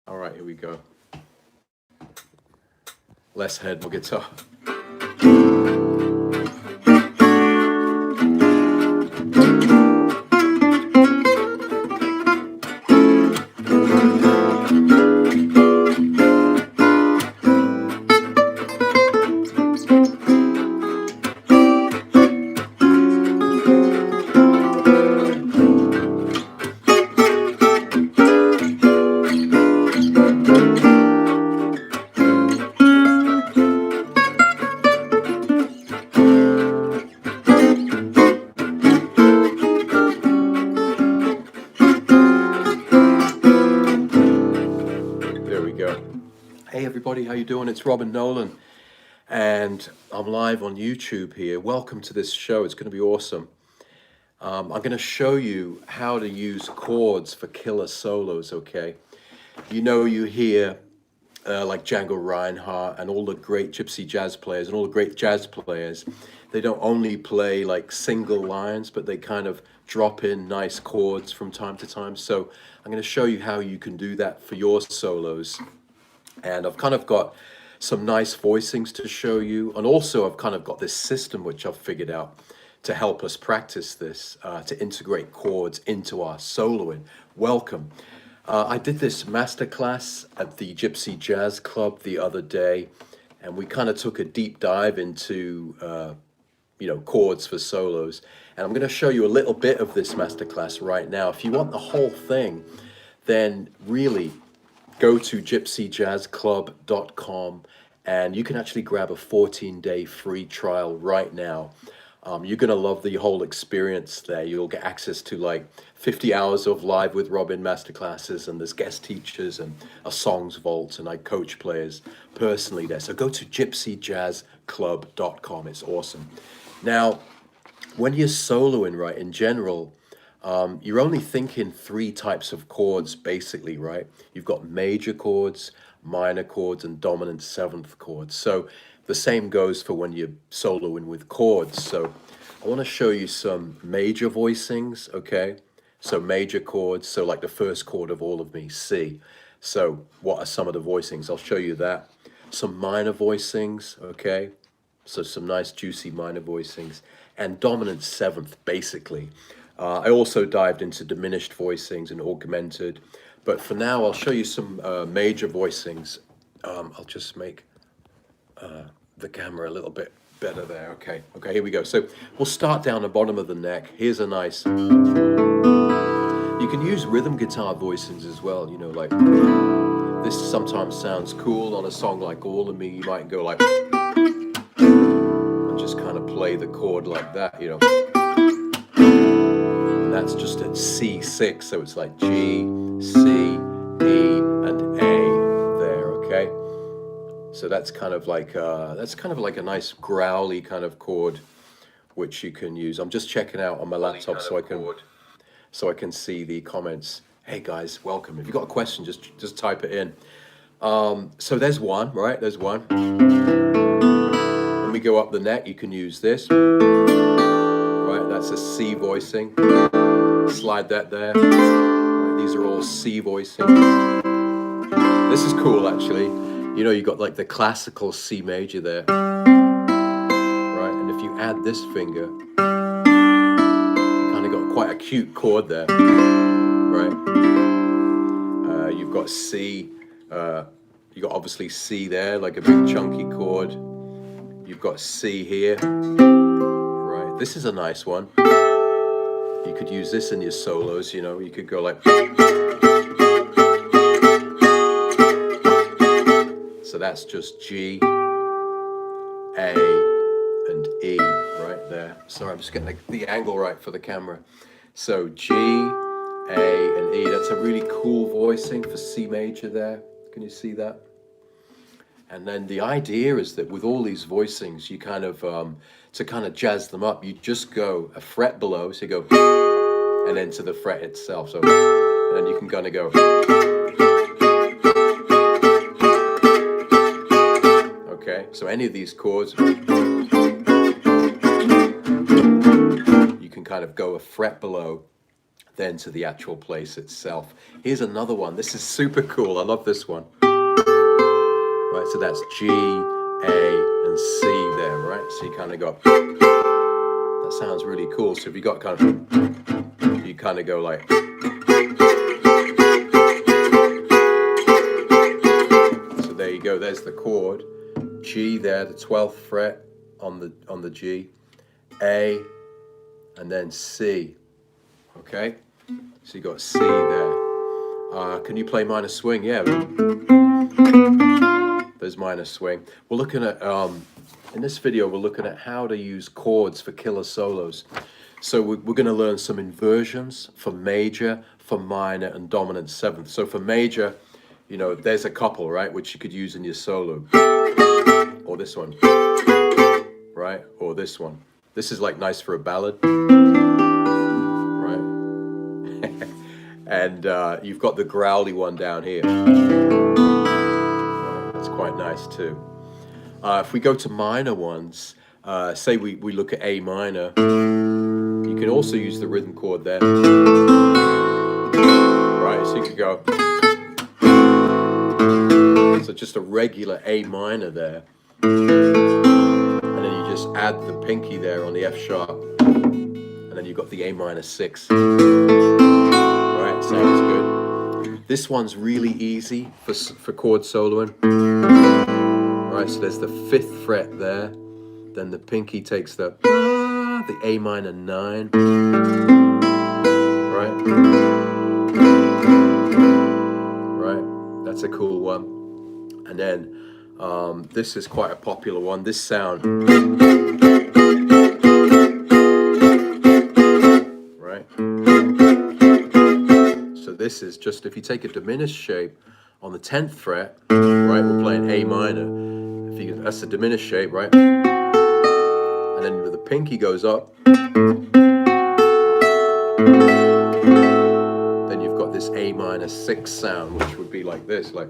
All right, here we go. Less head, more guitar. There we go. Hey everybody, how you doing? It's Robin Nolan, and I'm live on YouTube here. Welcome to this show. It's going to be awesome. I'm going to show you how to use chords for killer solos, okay? You know, you hear like Django Reinhardt and all the great gypsy jazz players and all the great jazz players. They don't only play like single lines, but they kind of drop in nice chords from time to time. So I'm going to show you how you can do that for your solos. And I've kind of got some nice voicings to show you. And also I've kind of got this system which I've figured out to help us practice this, to integrate chords into our soloing. Welcome. I did this masterclass at the Gypsy Jazz Club the other day, and we kind of took a deep dive into, chords for solos. And I'm going to show you a little bit of this masterclass right now. If you want the whole thing, then really go to gypsyjazzclub.com and you can actually grab a 14-day free trial right now. You're going to love the whole experience there. You'll get access to like 50 hours of live with Robin masterclasses, and there's guest teachers and a songs vault, and I coach players personally there. So go to gypsyjazzclub.com. It's awesome. Now, when you're soloing, right, in general, you're only thinking three types of chords, basically, right? You've got major chords, minor chords, and dominant seventh chords. So the same goes for when you're soloing with chords. So I want to show you some major voicings, okay? So major chords, so like the first chord of all of me, C. So what are some of the voicings? I'll show you that. Some minor voicings, okay? So some nice juicy minor voicings. And dominant seventh, basically. I also dived into diminished voicings and augmented. But for now, I'll show you some major voicings. I'll just make the camera a little bit better there. Okay, here we go. So we'll start down the bottom of the neck. Here's a nice... You can use rhythm guitar voicings as well, you know, like... This sometimes sounds cool on a song like All of Me. You might go like... And just kind of play the chord like that, you know. And that's just at C6, so it's like G, C, E, and A there, okay? So that's kind of like a nice growly kind of chord, which you can use. I'm just checking out on my laptop so I can see the comments. Hey guys, welcome. If you've got a question, just type it in. So there's one, right? There's one. When we go up the neck, you can use this. Right, that's a C voicing. Slide that there. Right, these are all C voicings. This is cool, actually. You know, you got like the classical C major there, right? And if you add this finger, you kind of got quite a cute chord there, right? You've got C, you got obviously C there, like a big chunky chord. You've got C here, right? This is a nice one. You could use this in your solos, you know, you could go like... So that's just G, A, and E right there. Sorry, I'm just getting the angle right for the camera. So G, A, and E. That's a really cool voicing for C major there. Can you see that? And then the idea is that with all these voicings, you kind of, to kind of jazz them up, you just go a fret below. So you go, and then to the fret itself. So, and then you can kind of go. Okay, so any of these chords, you can kind of go a fret below then to the actual place itself. Here's another one. This is super cool. I love this one. Right, so that's G, A, and C there, right? So you kind of got, that sounds really cool. So if you got kind of, you kind of go like, so there you go, there's the chord. G there, the 12th fret on the G, A, and then C, okay? So you got C there. Can you play minor swing? Yeah. There's minor swing. We're looking at, in this video, we're looking at how to use chords for killer solos. So we're going to learn some inversions for major, for minor, and dominant seventh. So for major, you know, there's a couple, right, which you could use in your solo. Or this one, right? Or this one. This is like nice for a ballad, right? And you've got the growly one down here. That's quite nice too. If we go to minor ones, say we look at A minor, you can also use the rhythm chord there. Right, so you could go, so just a regular A minor there. And then you just add the pinky there on the F sharp. And then you've got the A minor 6. Right, sounds good. This one's really easy for chord soloing. Right, so there's the 5th fret there. Then the pinky takes the A minor 9. Right? Right, that's a cool one. And then this is quite a popular one. This sound. Right? So this is just, if you take a diminished shape on the 10th fret, right, we're playing A minor. That's the diminished shape, right? And then the pinky goes up. Then you've got this A minor 6 sound, which would be like this, like.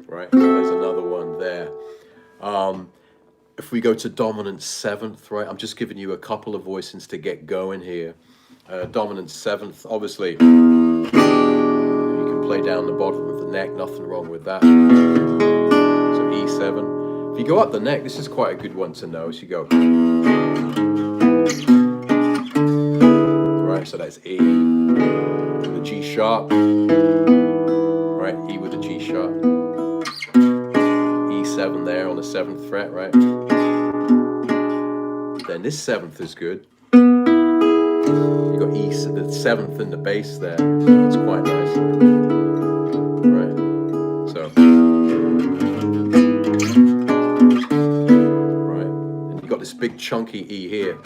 Right, so there's another one there. If we go to dominant 7th, right, I'm just giving you a couple of voicings to get going here. Dominant 7th, obviously, you can play down the bottom of the neck, nothing wrong with that. So E7. If you go up the neck, this is quite a good one to know. So you go, right, so that's E, the G sharp, right, E with the G sharp, E7 there on the 7th fret, right. Then this 7th is good. You got E, the 7th in the bass there. It's quite nice. Right. So. Right. And you got this big chunky E here.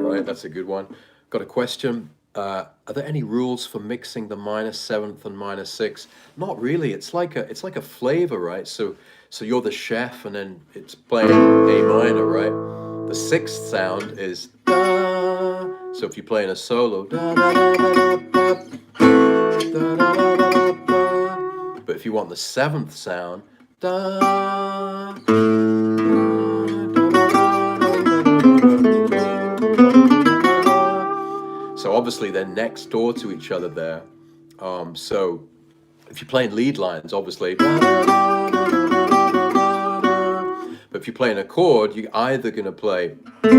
Right. That's a good one. Got a question. Are there any rules for mixing the minor 7th and minor 6th? Not really. It's like a flavor, right? So you're the chef, and then it's playing A minor, right? The 6th sound is da. So if you're playing a solo, da, da, da, da, da, da, da, da, da, da. But if you want the 7th sound, da, da, so obviously they're next door to each other there. So if you're playing lead lines, obviously. But if you're playing a chord, you're either going to play right,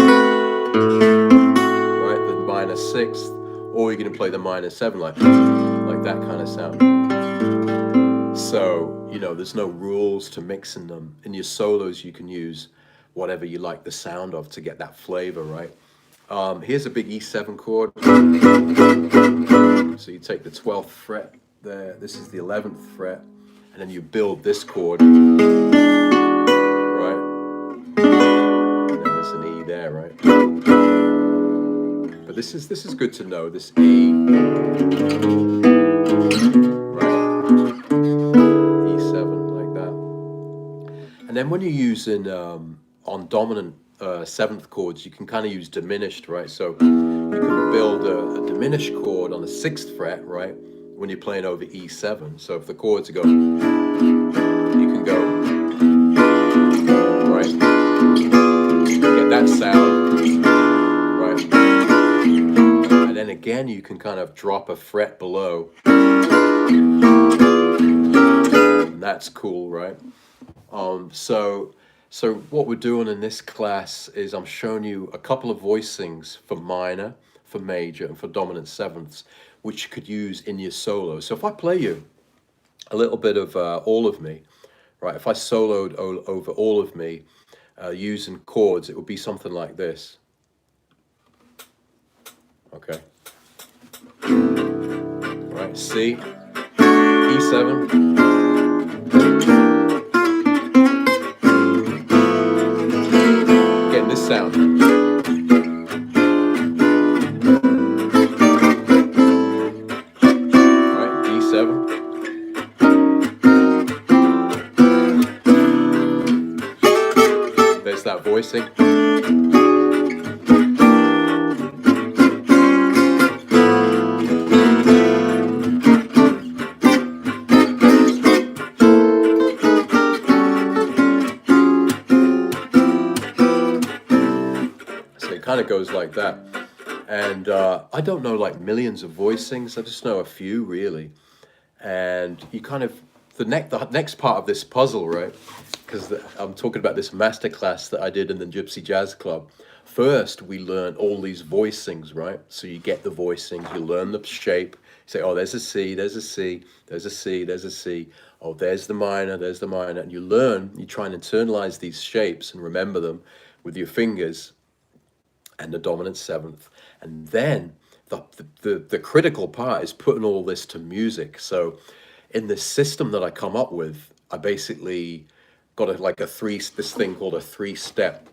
the minor 6th, or you're going to play the minor 7, like that kind of sound. So, you know, there's no rules to mixing them. In your solos, you can use whatever you like the sound of to get that flavor, right? Here's a big E7 chord. So you take the 12th fret there, this is the 11th fret, and then you build this chord, right? And then there's an E there, right? But this is good to know, this E, right? E7, like that. And then when you're using on dominant 7th chords, you can kind of use diminished, right? So you can build a diminished chord on the 6th fret, right? When you're playing over E7. So if the chords go, you can go sound, right? And then again, you can kind of drop a fret below. And that's cool, right? So what we're doing in this class is I'm showing you a couple of voicings for minor, for major, and for dominant sevenths, which you could use in your solo. So if I play you a little bit of All of Me, right? If I soloed over All of Me using chords, it would be something like this. Okay. All right, C, E7. Getting this sound. All right, D7. There's that voicing. Kind of goes like that, and I don't know like millions of voicings. I just know a few really, and you kind of the next part of this puzzle, right? Because I'm talking about this masterclass that I did in the Gypsy Jazz Club. First, we learn all these voicings, right? So you get the voicings, you learn the shape. You say, oh, there's a C, there's a C, there's a C, there's a C. Oh, there's the minor, and you learn. You try and internalize these shapes and remember them with your fingers. And the dominant seventh, and then the critical part is putting all this to music. So in this system that I come up with, I basically got this thing called a three-step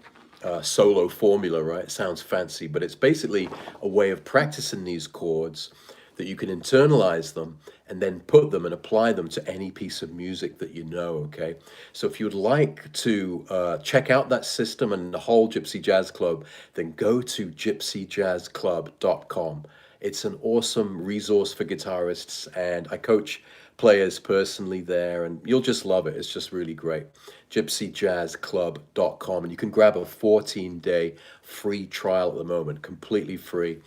solo formula, right? It sounds fancy, but it's basically a way of practicing these chords that you can internalize them and then put them and apply them to any piece of music that you know, okay? So if you'd like to check out that system and the whole Gypsy Jazz Club, then go to gypsyjazzclub.com. It's an awesome resource for guitarists, and I coach players personally there, and you'll just love it. It's just really great. gypsyjazzclub.com, and you can grab a 14-day free trial at the moment, completely free.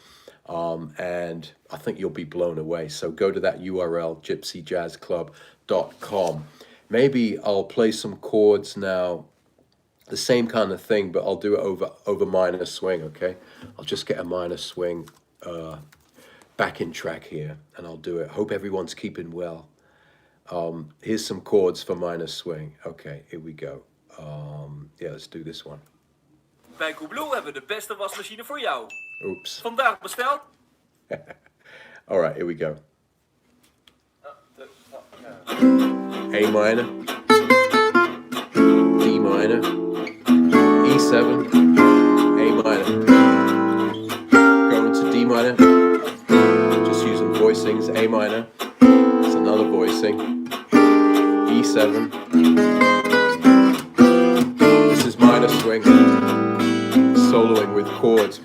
And I think you'll be blown away. So go to that URL, gypsyjazzclub.com. Maybe I'll play some chords now, the same kind of thing, but I'll do it over minor swing, okay? I'll just get a minor swing backing track here, and I'll do it. Hope everyone's keeping well. Here's some chords for minor swing. Okay, here we go. Yeah, let's do this one. Bij Coolblue hebben we de beste wasmachine voor jou. Oops. Vandaag besteld. All right, here we go. A minor, D minor, E7, A minor. Going to D minor, just using voicings, A minor, it's another voicing, E7. This is minor swing, soloing with chords.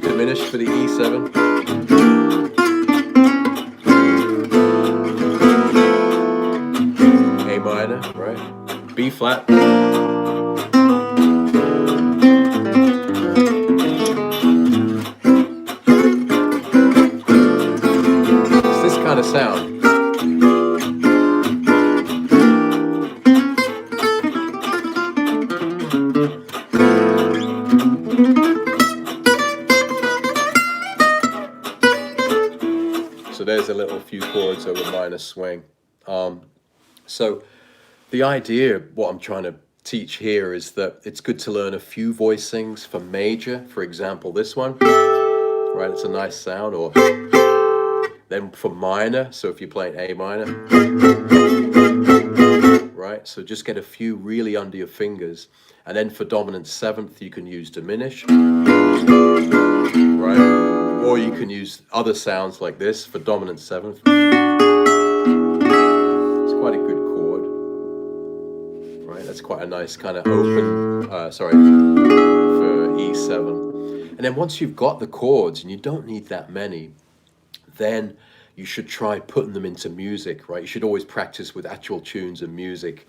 Diminish for the E7. A minor, right? B flat. It's this kind of sound. So there's a little few chords over minor swing. So the idea, what I'm trying to teach here, is that it's good to learn a few voicings for major. For example, this one, right? It's a nice sound. Or then for minor, so if you're playing A minor, right? So just get a few really under your fingers. And then for dominant seventh, you can use diminish, right? Or you can use other sounds like this for dominant seventh. It's quite a good chord, right? That's quite a nice kind of open, for E7. And then once you've got the chords, and you don't need that many, then you should try putting them into music, right? You should always practice with actual tunes and music.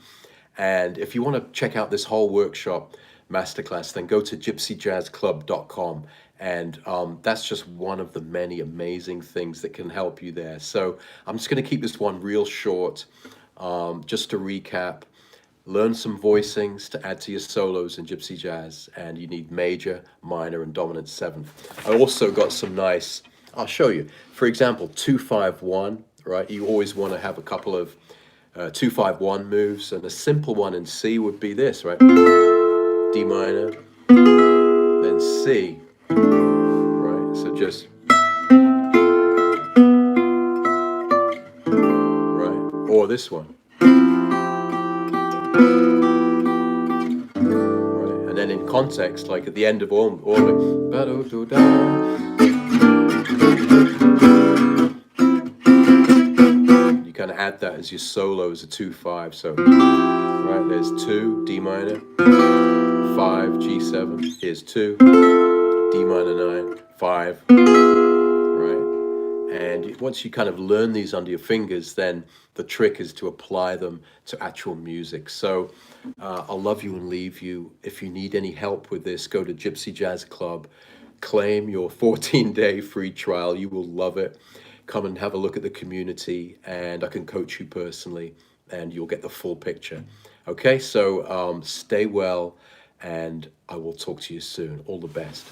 And if you want to check out this whole workshop masterclass, then go to gypsyjazzclub.com. And that's just one of the many amazing things that can help you there. So I'm just going to keep this one real short. Just to recap, learn some voicings to add to your solos in gypsy jazz, and you need major, minor, and dominant seventh. I also got some nice, I'll show you. For example, 2-5-1, right? You always want to have a couple of 2-5-1 moves, and a simple one in C would be this, right? D minor, then C, right? So just, right? Or this one. And then in context, like at the end of all you kind of add that as your solo as a 2-5. So right, there's 2 D minor, 5 G7. Here's 2 D minor 9, 5. Right, and once you kind of learn these under your fingers, then the trick is to apply them to actual music. So I'll love you and leave you. If you need any help with this, go to Gypsy Jazz Club, claim your 14-day free trial. You will love it. Come and have a look at the community, and I can coach you personally, and you'll get the full picture. Okay, so stay well, and I will talk to you soon. All the best.